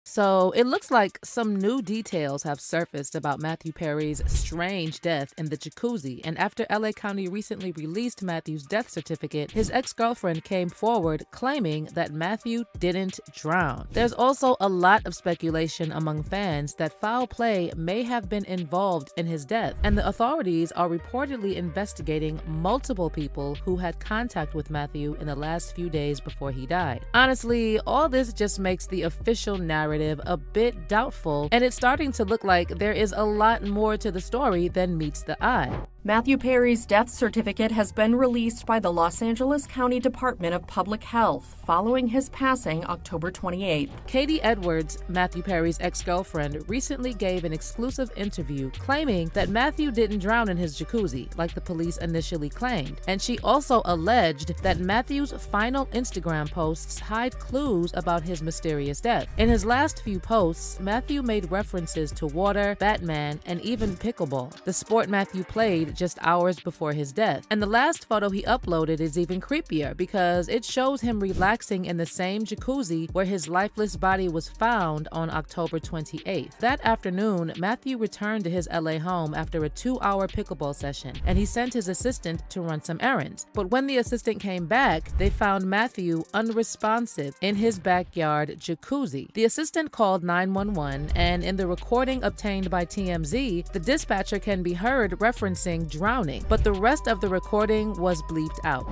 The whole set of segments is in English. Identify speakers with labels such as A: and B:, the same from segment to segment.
A: So it looks like some new details have surfaced about Matthew Perry's strange death in the jacuzzi. And after LA County recently released Matthew's death certificate, his ex-girlfriend came forward claiming that Matthew didn't drown. There's also a lot of speculation among fans that foul play may have been involved in his death. And the authorities are reportedly investigating multiple people who had contact with Matthew in the last few days before he died. Honestly, all this just makes the official narrative a bit doubtful, and it's starting to look like there is a lot more to the story than meets the eye.
B: Matthew Perry's death certificate has been released by the Los Angeles County Department of Public Health following his passing October 28th.
A: Katie Edwards, Matthew Perry's ex-girlfriend, recently gave an exclusive interview claiming that Matthew didn't drown in his jacuzzi, like the police initially claimed. And she also alleged that Matthew's final Instagram posts hide clues about his mysterious death. In his last few posts, Matthew made references to water, Batman, and even pickleball, the sport Matthew played just hours before his death. And the last photo he uploaded is even creepier because it shows him relaxing in the same jacuzzi where his lifeless body was found on October 28th. That afternoon, Matthew returned to his LA home after a 2-hour pickleball session, and he sent his assistant to run some errands. But when the assistant came back, they found Matthew unresponsive in his backyard jacuzzi. The assistant called 911, and in the recording obtained by TMZ, the dispatcher can be heard referencing drowning, but the rest of the recording was bleeped out.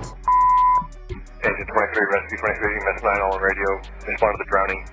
C: Engine 23, rescue 23, Mess 9 all on radio, respond to the drowning.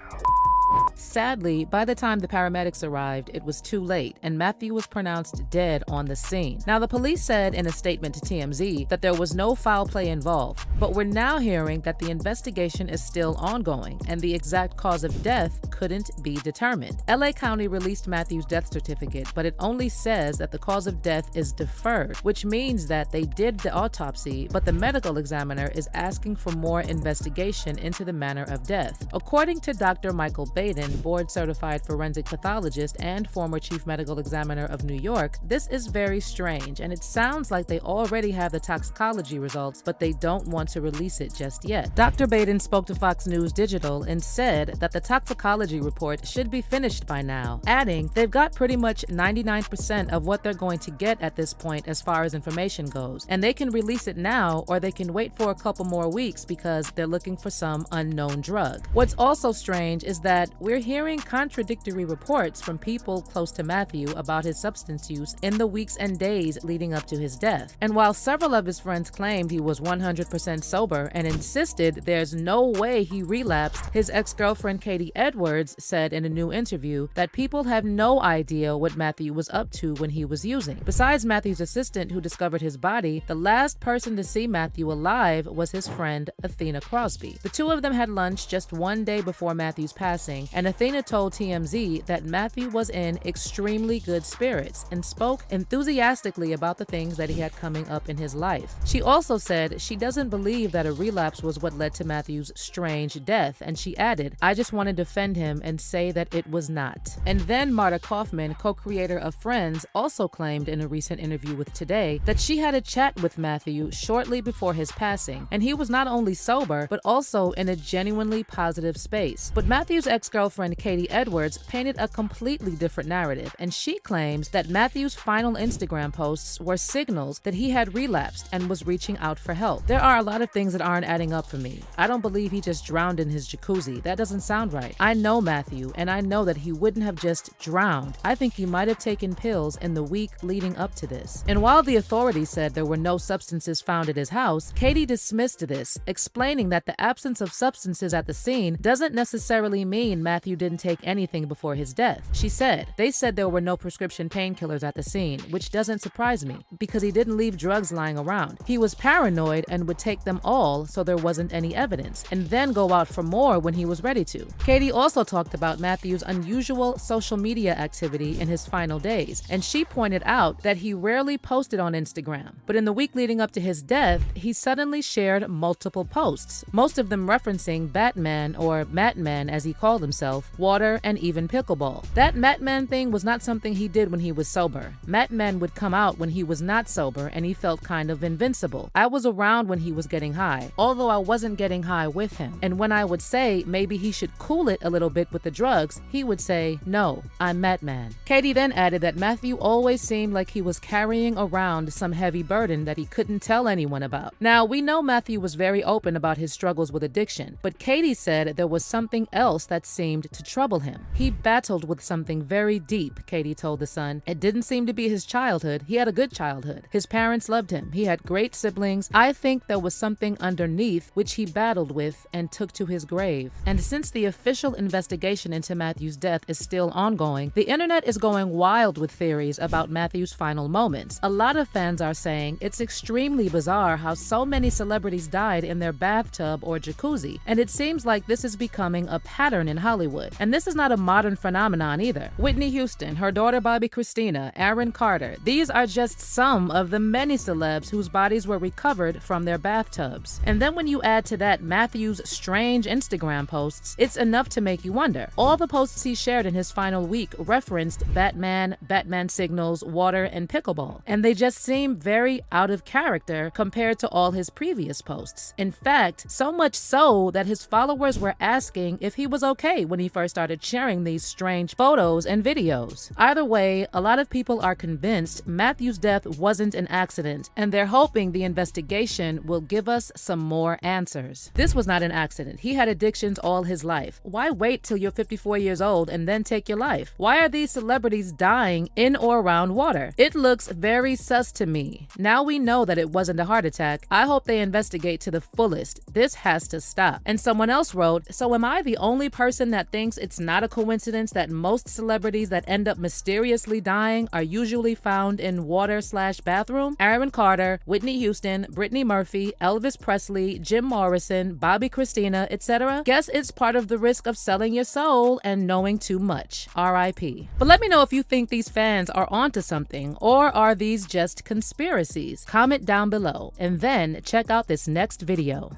A: Sadly, by the time the paramedics arrived, it was too late, and Matthew was pronounced dead on the scene. Now, the police said in a statement to TMZ that there was no foul play involved, but we're now hearing that the investigation is still ongoing, and the exact cause of death couldn't be determined. LA County released Matthew's death certificate, but it only says that the cause of death is deferred, which means that they did the autopsy, but the medical examiner is asking for more investigation into the manner of death. According to Dr. Michael Baden, board-certified forensic pathologist and former chief medical examiner of New York, this is very strange, and it sounds like they already have the toxicology results, but they don't want to release it just yet. Dr. Baden spoke to Fox News Digital and said that the toxicology report should be finished by now, adding they've got pretty much 99% of what they're going to get at this point as far as information goes, and they can release it now or they can wait for a couple more weeks because they're looking for some unknown drug. What's also strange is that we're hearing contradictory reports from people close to Matthew about his substance use in the weeks and days leading up to his death. And while several of his friends claimed he was 100% sober and insisted there's no way he relapsed, his ex-girlfriend Katie Edwards said in a new interview that people have no idea what Matthew was up to when he was using. Besides Matthew's assistant who discovered his body, the last person to see Matthew alive was his friend Athena Crosby. The two of them had lunch just one day before Matthew's passing, and Athena told TMZ that Matthew was in extremely good spirits and spoke enthusiastically about the things that he had coming up in his life. She also said she doesn't believe that a relapse was what led to Matthew's strange death, and she added, "I just want to defend him and say that it was not." And then Marta Kaufman, co-creator of Friends, also claimed in a recent interview with Today that she had a chat with Matthew shortly before his passing, and he was not only sober, but also in a genuinely positive space. But Matthew's ex-girlfriend Katie Edwards painted a completely different narrative, and she claims that Matthew's final Instagram posts were signals that he had relapsed and was reaching out for help. There are a lot of things that aren't adding up for me. I don't believe he just drowned in his jacuzzi. That doesn't sound right. I know Matthew, and I know that he wouldn't have just drowned. I think he might have taken pills in the week leading up to this. And while the authorities said there were no substances found at his house, Katie dismissed this, explaining that the absence of substances at the scene doesn't necessarily mean Matthew didn't take anything before his death. She said, "They said there were no prescription painkillers at the scene, which doesn't surprise me, because he didn't leave drugs lying around. He was paranoid and would take them all so there wasn't any evidence, and then go out for more when he was ready to." Katie also talked about Matthew's unusual social media activity in his final days, and she pointed out that he rarely posted on Instagram. But in the week leading up to his death, he suddenly shared multiple posts, most of them referencing Batman, or Matman as he called himself, water, and even pickleball. That Matman thing was not something he did when he was sober. Matman would come out when he was not sober and he felt kind of invincible. I was around when he was getting high, although I wasn't getting high with him. And when I would say maybe he should cool it a little bit with the drugs, he would say, "No, I'm Matman." Katie then added that Matthew always seemed like he was carrying around some heavy burden that he couldn't tell anyone about. Now, we know Matthew was very open about his struggles with addiction, but Katie said there was something else that seemed to trouble him. He battled with something very deep, Katie told The Sun. It didn't seem to be his childhood. He had a good childhood. His parents loved him. He had great siblings. I think there was something underneath which he battled with and took to his grave. And since the official investigation into Matthew's death is still ongoing, the internet is going wild with theories about Matthew's final moments. A lot of fans are saying it's extremely bizarre how so many celebrities died in their bathtub or jacuzzi, and it seems like this is becoming a pattern in Hollywood. And this is not a modern phenomenon either. Whitney Houston, her daughter Bobby Christina, Aaron Carter, these are just some of the many celebs whose bodies were recovered from their bathtubs. And then when you add to that Matthew's strange Instagram posts, it's enough to make you wonder. All the posts he shared in his final week referenced Batman, Batman signals, water, and pickleball, and they just seem very out of character compared to all his previous posts. In fact, so much so that his followers were asking if he was okay when he first started sharing these strange photos and videos. Either way, a lot of people are convinced Matthew's death wasn't an accident, and they're hoping the investigation will give us some more answers. This was not an accident. He had addictions all his life. Why wait till you're 54 years old and then take your life? Why are these celebrities dying in or around water? It looks very sus to me. Now we know that it wasn't a heart attack. I hope they investigate to the fullest. This has to stop. And someone else wrote, so am I the only person that thinks it's not a coincidence that most celebrities that end up mysteriously dying are usually found in water/bathroom? Aaron Carter, Whitney Houston, Brittany Murphy, Elvis Presley, Jim Morrison, Bobby Christina, etc. Guess it's part of the risk of selling your soul and knowing too much. R.I.P. But let me know if you think these fans are onto something, or are these just conspiracies? Comment down below, and then check out this next video.